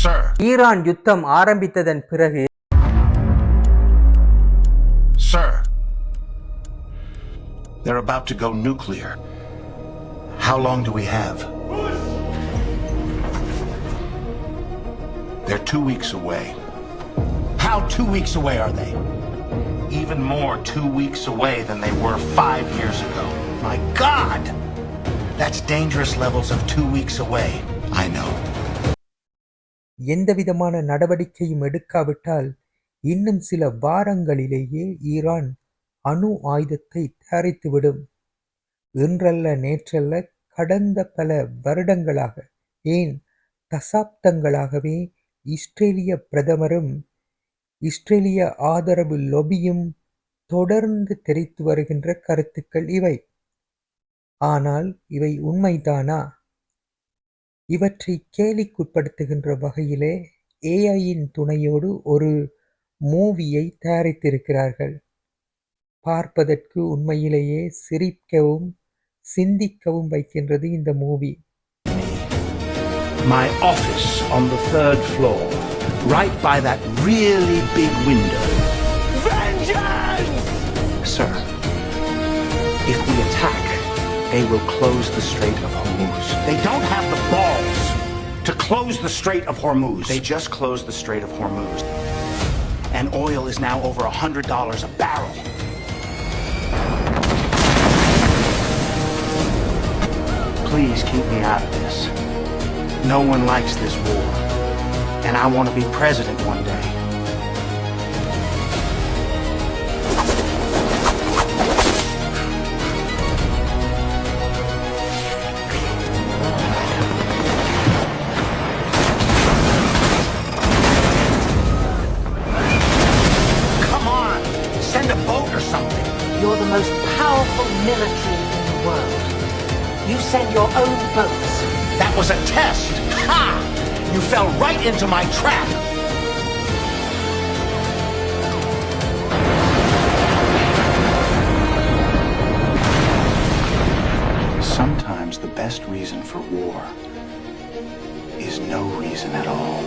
Sir. Iran யுத்தம் ஆரம்பித்ததன் பிறகு Sir. They're about to go nuclear. How long do we have? They're 2 weeks away. How 2 weeks away are they? Even more 2 weeks away than they were 5 years ago. My God! That's dangerous levels of 2 weeks away. I know. எந்தவிதமான நடவடிக்கையும் எடுக்காவிட்டால் இன்னும் சில வாரங்களிலேயே Iran அணு ஆயுதத்தை தயாரித்துவிடும். இன்றல்ல நேற்றல்ல, கடந்த பல வருடங்களாக, ஏன் தசாப்தங்களாகவே இஸ்ரேலிய பிரதமரும் இஸ்ரேலிய ஆதரவு லொபியும் தொடர்ந்து தெரிவித்து வருகின்ற கருத்துக்கள் இவை. ஆனால் இவை உண்மைதானா? இவற்றை கேலிக்குட்படுத்துகின்ற வகையிலே ஏஐயின் துணையோடு ஒரு மூவியை தயாரித்திருக்கிறார்கள். பார்ப்பதற்கு உண்மையிலேயே சிரிக்கவும் சிந்திக்கவும் வைக்கின்றது இந்த movie. My office on the 3rd floor, right by that really big window. Vengeance! Sir, if we attack, they will close the Strait of Hormuz. They don't have the balls to close the Strait of Hormuz. They just closed the Strait of Hormuz. And oil is now over $100 a barrel. Please keep me out of this. No one likes this war. And I want to be president one day. Come on! Send a boat or something. You're the most powerful military in the world. You send your own boats. That was a test! Ha! You fell right into my trap! Sometimes the best reason for war is no reason at all.